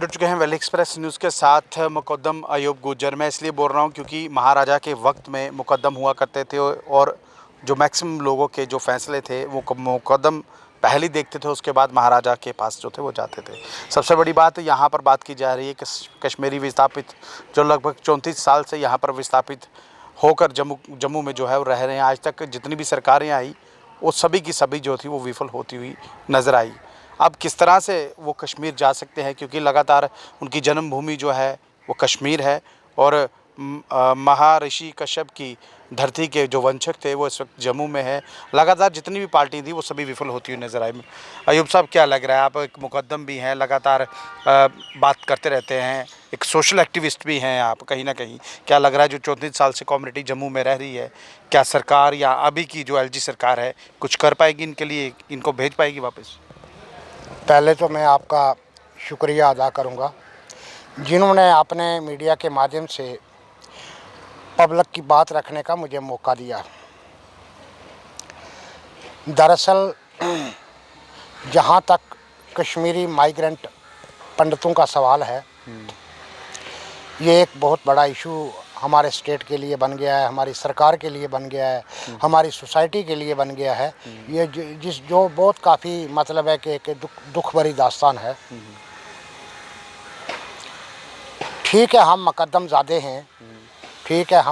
जुड़ चुके हैं वैली एक्सप्रेस न्यूज़ के साथ। मुकद्दम अयूब गुजर, मैं इसलिए बोल रहा हूं क्योंकि महाराजा के वक्त में मुकद्दम हुआ करते थे और जो मैक्सिमम लोगों के जो फैसले थे वो मुकद्दम पहले देखते थे, उसके बाद महाराजा के पास जो थे वो जाते थे। सबसे बड़ी बात यहाँ पर बात की जा रही है कि कश्मीरी विस्थापित जो लगभग 34 साल से यहाँ पर विस्थापित होकर जम्मू में जो है वो रह रहे हैं। आज तक जितनी भी सरकारें आई वो सभी की सभी जो थी वो विफल होती हुई नज़र आई। अब किस तरह से वो कश्मीर जा सकते हैं, क्योंकि लगातार उनकी जन्मभूमि जो है वो कश्मीर है और महर्षि कश्यप की धरती के जो वंशक थे वो इस वक्त जम्मू में है। लगातार जितनी भी पार्टी थी वो सभी विफल होती हुई नज़र आई। अयूब साहब, क्या लग रहा है? आप एक मुकद्दम भी हैं, लगातार बात करते रहते हैं, एक सोशल एक्टिविस्ट भी हैं आप कहीं ना कहीं। क्या लग रहा है जो 34 साल से कम्युनिटी जम्मू में रह रही है, क्या सरकार या अभी की जो एलजी सरकार है कुछ कर पाएगी इनके लिए, इनको भेज पाएगी वापस? पहले तो मैं आपका शुक्रिया अदा करूंगा जिन्होंने अपने मीडिया के माध्यम से पब्लिक की बात रखने का मुझे मौका दिया। दरअसल जहां तक कश्मीरी माइग्रेंट पंडितों का सवाल है, ये एक बहुत बड़ा इशू हमारे स्टेट के लिए बन गया है, हमारी सरकार के लिए बन गया है, हमारी सोसाइटी के लिए बन गया है। ये जो बहुत काफ़ी मतलब है कि एक दुख भरी दास्तान है। ठीक है, हम मुकद्दम ज़ादे हैं, ठीक है,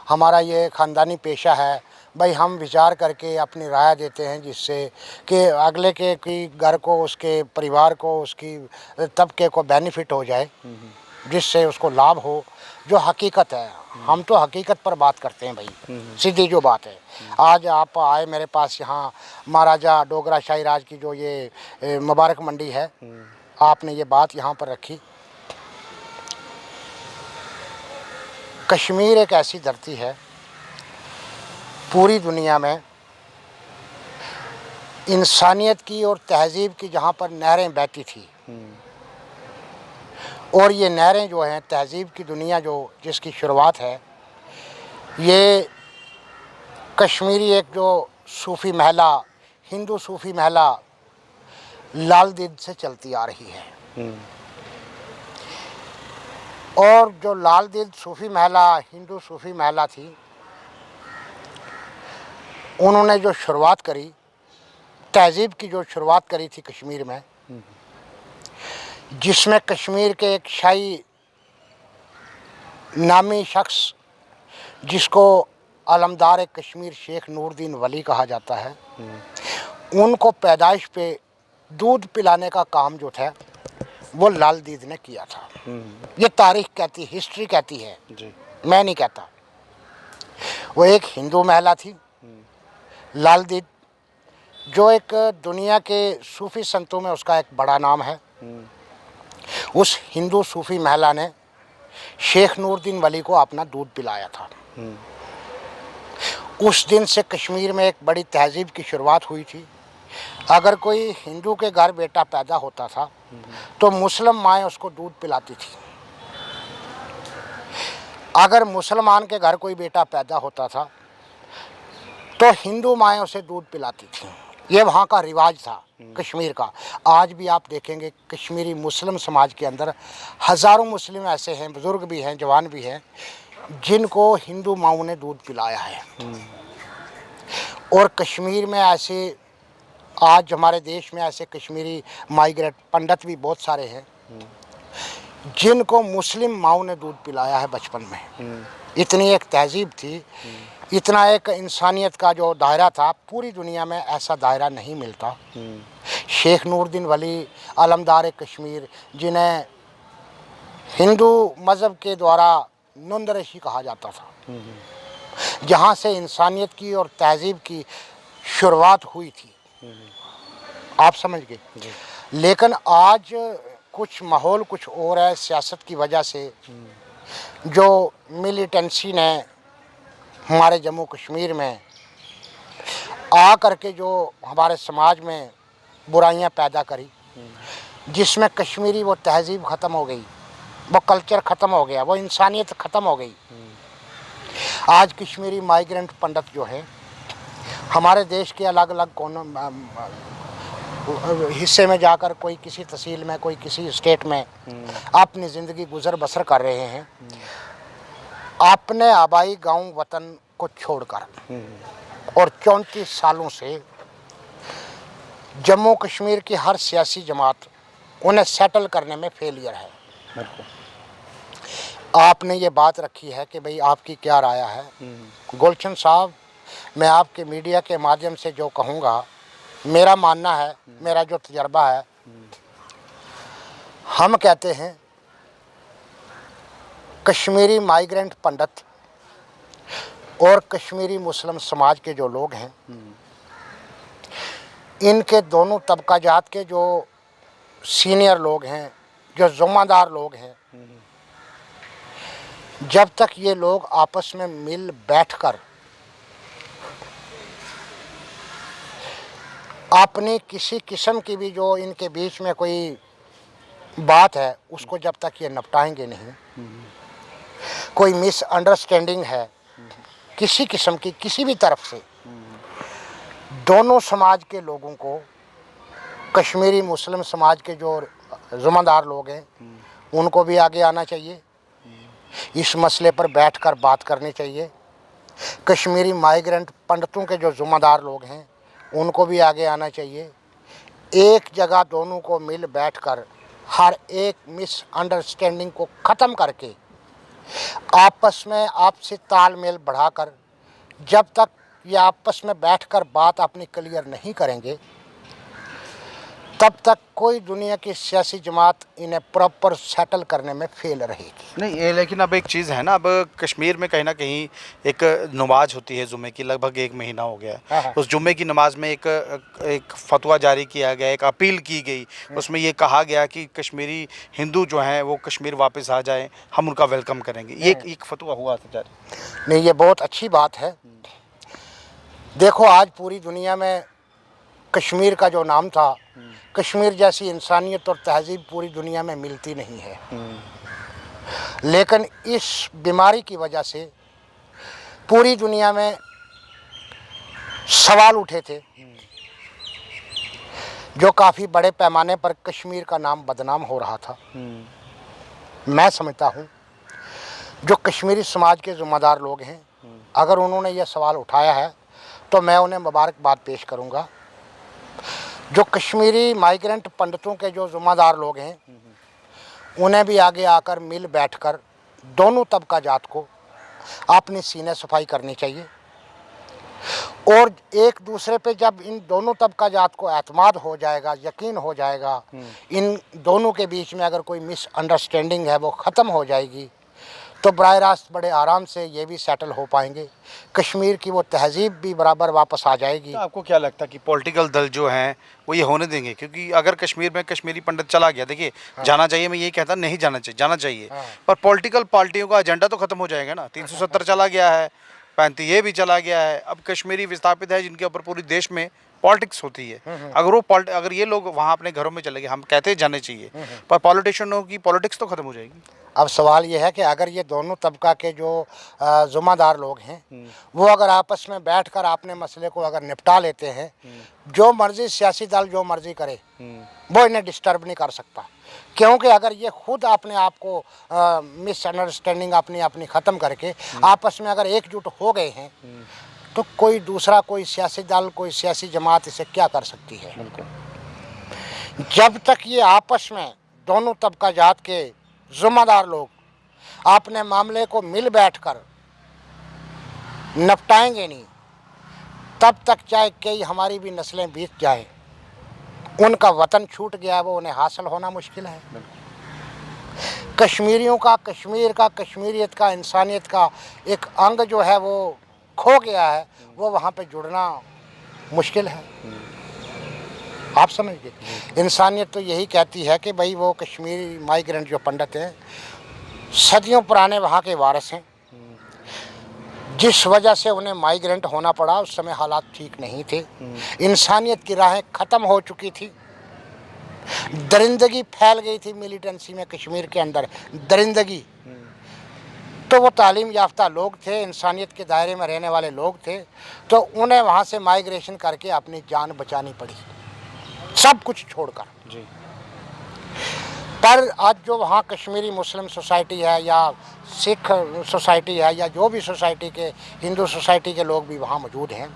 हमारा ये ख़ानदानी पेशा है भाई। हम विचार करके अपनी राय देते हैं जिससे कि अगले के की घर को, उसके परिवार को, उसकी तबके को बेनिफिट हो जाए, जिससे उसको लाभ हो। जो हकीकत है, हम तो हकीकत पर बात करते हैं भाई, सीधी जो बात है। आज आप आए मेरे पास, यहाँ महाराजा डोगरा शाही राज की जो ये मुबारक मंडी है, आपने ये बात यहाँ पर रखी। कश्मीर एक ऐसी धरती है पूरी दुनिया में इंसानियत की और तहजीब की, जहाँ पर नहरें बहती थी। और ये नहरें जो हैं, तहजीब की दुनिया जो जिसकी शुरुआत है, ये कश्मीरी एक जो सूफ़ी महिला, हिंदू सूफ़ी महिला लाल दीद से चलती आ रही है। और जो लाल दीद सूफ़ी महिला, हिंदू सूफ़ी महिला थी, उन्होंने जो शुरुआत करी, तहजीब की जो शुरुआत करी थी कश्मीर में, जिसमें कश्मीर के एक शाही नामी शख्स जिसको अलमदार कश्मीर शेख नूरुद्दीन वली कहा जाता है, उनको पैदाइश पे दूध पिलाने का काम जो था वो लाल दीद ने किया था। ये तारीख कहती, हिस्ट्री कहती है जी, मैं नहीं कहता। वो एक हिंदू महिला थी लाल दीद, जो एक दुनिया के सूफ़ी संतों में उसका एक बड़ा नाम है। उस हिंदू सूफ़ी महिला ने शेख नूरुद्दीन वली को अपना दूध पिलाया था। उस दिन से कश्मीर में एक बड़ी तहजीब की शुरुआत हुई थी। अगर कोई हिंदू के घर बेटा पैदा होता था तो मुस्लिम माएँ उसको दूध पिलाती थी। अगर मुसलमान के घर कोई बेटा पैदा होता था तो हिंदू माएँ उसे दूध पिलाती थी। ये वहाँ का रिवाज था कश्मीर का। आज भी आप देखेंगे कश्मीरी मुस्लिम समाज के अंदर हज़ारों मुस्लिम ऐसे हैं, बुज़ुर्ग भी हैं, जवान भी हैं, जिनको हिंदू माओं ने दूध पिलाया है। और कश्मीर में ऐसे, आज हमारे देश में ऐसे कश्मीरी माइग्रेट पंडित भी बहुत सारे हैं जिनको मुस्लिम माओं ने दूध पिलाया है बचपन में। इतनी एक तहजीब थी, इतना एक इंसानियत का जो दायरा था, पूरी दुनिया में ऐसा दायरा नहीं मिलता। शेख नूरुद्दीन वली अलमदार कश्मीर, जिन्हें हिंदू मज़हब के द्वारा नुंदरशी कहा जाता था, जहाँ से इंसानियत की और तहजीब की शुरुआत हुई थी, आप समझ गए। लेकिन आज कुछ माहौल कुछ और है। सियासत की वजह से जो मिलिटेंसी ने हमारे जम्मू कश्मीर में आ करके जो हमारे समाज में बुराइयां पैदा करी, जिसमें कश्मीरी वो तहजीब ख़त्म हो गई, वो कल्चर ख़त्म हो गया, वो इंसानियत ख़त्म हो गई। आज कश्मीरी माइग्रेंट पंडित जो है हमारे देश के अलग अलग कोनों हिस्से में जाकर, कोई किसी तहसील में, कोई किसी स्टेट में अपनी ज़िंदगी गुजर बसर कर रहे हैं, अपने आबाई गांव वतन को छोड़कर। और 34 सालों से जम्मू कश्मीर की हर सियासी जमात उन्हें सेटल करने में फेलियर है। आपने ये बात रखी है कि भाई आपकी क्या राय है। गुलशन साहब, मैं आपके मीडिया के माध्यम से जो कहूँगा, मेरा मानना है, मेरा जो तजर्बा है, हम कहते हैं कश्मीरी माइग्रेंट पंडित और कश्मीरी मुस्लिम समाज के जो लोग हैं, इनके दोनों तबका जात के जो सीनियर लोग हैं, जो ज़िम्मेदार लोग हैं, जब तक ये लोग आपस में मिल बैठकर अपनी किसी किस्म की भी जो इनके बीच में कोई बात है, उसको जब तक ये निपटाएंगे नहीं, कोई मिसअंडरस्टैंडिंग है किसी किस्म की, किसी भी तरफ से, दोनों समाज के लोगों को, कश्मीरी मुस्लिम समाज के जो ज़िम्मेदार लोग हैं, उनको भी आगे आना चाहिए, इस मसले पर बैठकर बात करनी चाहिए। कश्मीरी माइग्रेंट पंडितों के जो ज़िम्मेदार लोग हैं, उनको भी आगे आना चाहिए। एक जगह दोनों को मिल बैठकर हर एक मिसअंडरस्टैंडिंग को ख़त्म करके आपस में आपसी तालमेल बढ़ाकर, जब तक ये आपस में बैठकर बात अपनी क्लियर नहीं करेंगे, तब तक कोई दुनिया की सियासी जमात इन्हें प्रॉपर सेटल करने में फेल रहेगी। नहीं ये, लेकिन अब एक चीज़ है ना, अब कश्मीर में कहीं ना कहीं एक नमाज होती है जुम्मे की, लगभग 1 महीना हो गया है। उस जुम्मे की नमाज में एक फतवा जारी किया गया, एक अपील की गई, उसमें ये कहा गया कि कश्मीरी हिंदू जो हैं वो कश्मीर वापस आ जाएं, हम उनका वेलकम करेंगे। ये एक फतवा हुआ था जारी। नहीं, ये बहुत अच्छी बात है। देखो, आज पूरी दुनिया में कश्मीर का जो नाम था, कश्मीर जैसी इंसानियत और तहजीब पूरी दुनिया में मिलती नहीं है। लेकिन इस बीमारी की वजह से पूरी दुनिया में सवाल उठे थे, जो काफ़ी बड़े पैमाने पर कश्मीर का नाम बदनाम हो रहा था। मैं समझता हूँ जो कश्मीरी समाज के ज़िम्मेदार लोग हैं, अगर उन्होंने यह सवाल उठाया है तो मैं उन्हें मुबारकबाद पेश करूँगा। जो कश्मीरी माइग्रेंट पंडितों के जो ज़िम्मेदार लोग हैं, उन्हें भी आगे आकर मिल बैठकर दोनों तबका जात को अपनी सीने सफाई करनी चाहिए। और एक दूसरे पे जब इन दोनों तबका जात को एतमाद हो जाएगा, यकीन हो जाएगा, इन दोनों के बीच में अगर कोई मिसअंडरस्टैंडिंग है वो ख़त्म हो जाएगी, तो बराह रास्त बड़े आराम से ये भी सेटल हो पाएंगे। कश्मीर की वो तहजीब भी बराबर वापस आ जाएगी। तो आपको क्या लगता है कि पॉलिटिकल दल जो हैं वो ये होने देंगे? क्योंकि अगर कश्मीर में कश्मीरी पंडित चला गया, देखिए जाना चाहिए, मैं यही कहता नहीं जाना चाहिए, जाना चाहिए, पर पॉलिटिकल पार्टियों का एजेंडा तो खत्म हो जाएगा ना। 370 चला गया है, 35 ये भी चला गया है, अब कश्मीरी विस्थापित है जिनके ऊपर पूरी देश में पॉलिटिक्स होती है। अगर ये लोग वहाँ अपने घरों में चले गए, हम कहते हैं जाने चाहिए, पर पॉलिटिशियनों की पॉलिटिक्स तो खत्म हो जाएगी। अब सवाल ये है कि अगर ये दोनों तबका के जो ज़िम्मेदार लोग हैं, वो अगर आपस में बैठकर अपने मसले को अगर निपटा लेते हैं, जो मर्जी सियासी दल जो मर्जी करे, वो इन्हें डिस्टर्ब नहीं कर सकता। क्योंकि अगर ये खुद अपने आप को मिसअंडरस्टैंडिंग अपनी ख़त्म करके आपस में अगर एकजुट हो गए हैं, तो कोई दूसरा कोई सियासी दल, कोई सियासी जमात इसे क्या कर सकती है। जब तक ये आपस में दोनों तबका जात के ज़िम्मेदार लोग अपने मामले को मिल बैठकर निपटाएंगे नहीं, तब तक चाहे कई हमारी भी नस्लें बीत जाए, उनका वतन छूट गया है वो उन्हें हासिल होना मुश्किल है। कश्मीरियों का, कश्मीर का, कश्मीरियत का, इंसानियत का एक अंग जो है वो खो गया है, वो वहाँ पे जुड़ना मुश्किल है। आप समझिए, इंसानियत तो यही कहती है कि भाई वो कश्मीरी माइग्रेंट जो पंडित हैं, सदियों पुराने वहाँ के वारिस हैं। जिस वजह से उन्हें माइग्रेंट होना पड़ा, उस समय हालात ठीक नहीं थे, इंसानियत की राहें ख़त्म हो चुकी थी, दरिंदगी फैल गई थी मिलिटेंसी में कश्मीर के अंदर, दरिंदगी। तो वो तालीम याफ्ता लोग थे, इंसानियत के दायरे में रहने वाले लोग थे, तो उन्हें वहाँ से माइग्रेशन करके अपनी जान बचानी पड़ी। सब कुछ छोड़कर। जी। पर आज जो वहाँ कश्मीरी मुस्लिम सोसाइटी है या सिख सोसाइटी है या जो भी सोसाइटी के हिंदू सोसाइटी के लोग भी वहाँ मौजूद हैं,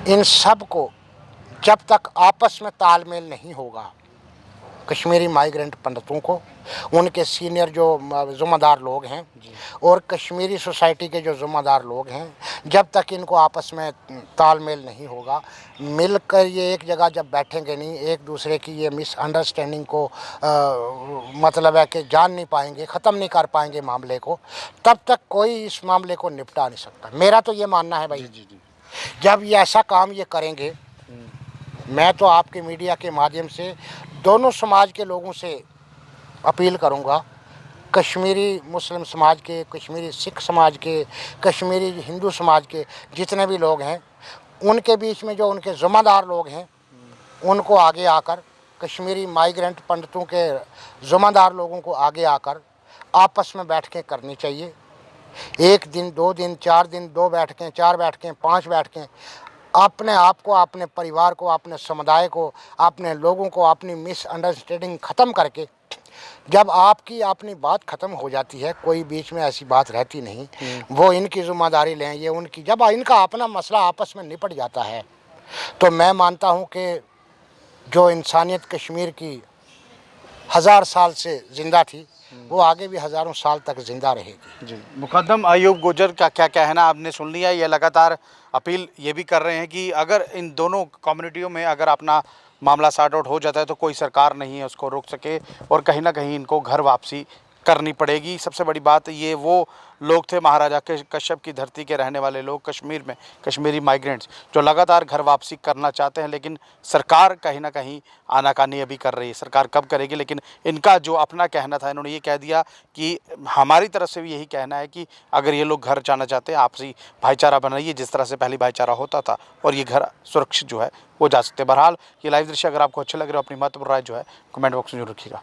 इन सब को जब तक आपस में तालमेल नहीं होगा, कश्मीरी माइग्रेंट पंडितों को, उनके सीनियर जो ज़िम्मेदार लोग हैं और कश्मीरी सोसाइटी के जो ज़िम्मेदार लोग हैं, जब तक इनको आपस में तालमेल नहीं होगा, मिलकर ये एक जगह जब बैठेंगे नहीं, एक दूसरे की ये मिसअंडरस्टैंडिंग को मतलब है कि जान नहीं पाएंगे, ख़त्म नहीं कर पाएंगे मामले को, तब तक कोई इस मामले को निपटा नहीं सकता। मेरा तो ये मानना है भाई, जी। जब ये ऐसा काम ये करेंगे, मैं तो आपके मीडिया के माध्यम से दोनों समाज के लोगों से अपील करूंगा, कश्मीरी मुस्लिम समाज के, कश्मीरी सिख समाज के, कश्मीरी हिंदू समाज के जितने भी लोग हैं, उनके बीच में जो उनके ज़िम्मेदार लोग हैं, उनको आगे आकर, कश्मीरी माइग्रेंट पंडितों के ज़िम्मेदार लोगों को आगे आकर आपस में बैठकें करनी चाहिए। 1 दिन, 2 दिन, 4 दिन, 2 बैठकें, 4 बैठकें, 5 बैठकें, अपने आप को, अपने परिवार को, अपने समुदाय को, अपने लोगों को, अपनी मिसअंडरस्टैंडिंग ख़त्म करके, जब आपकी अपनी बात ख़त्म हो जाती है, कोई बीच में ऐसी बात रहती नहीं, वो इनकी ज़िम्मेदारी लें, ये उनकी, जब इनका अपना मसला आपस में निपट जाता है, तो मैं मानता हूँ कि जो इंसानियत कश्मीर की 1000 साल से ज़िंदा थी, वो आगे भी हज़ारों साल तक ज़िंदा रहेगी। जी। मुकद्दम अयूब गुजर का क्या कहना आपने सुन लिया। ये लगातार अपील ये भी कर रहे हैं कि अगर इन दोनों कम्युनिटियों में अगर अपना मामला सॉर्ट आउट हो जाता है तो कोई सरकार नहीं है उसको रोक सके और कहीं ना कहीं इनको घर वापसी करनी पड़ेगी। सबसे बड़ी बात ये वो लोग थे, महाराजा के कश्यप की धरती के रहने वाले लोग कश्मीर में, कश्मीरी माइग्रेंट्स जो लगातार घर वापसी करना चाहते हैं, लेकिन सरकार कहीं ना कहीं आनाकानी अभी कर रही है। सरकार कब करेगी, लेकिन इनका जो अपना कहना था, इन्होंने ये कह दिया कि हमारी तरफ से भी यही कहना है कि अगर ये लोग घर जाना चाहते हैं, आपसी भाईचारा बनाइए जिस तरह से पहले भाईचारा होता था और ये घर सुरक्षित जो है वो जा सकते हैं। बहरहाल ये लाइव दृश्य अगर आपको अच्छे लग रहे हो, अपनी महत्वपूर्ण राय जो है कमेंट बॉक्स में जरूर रखिएगा।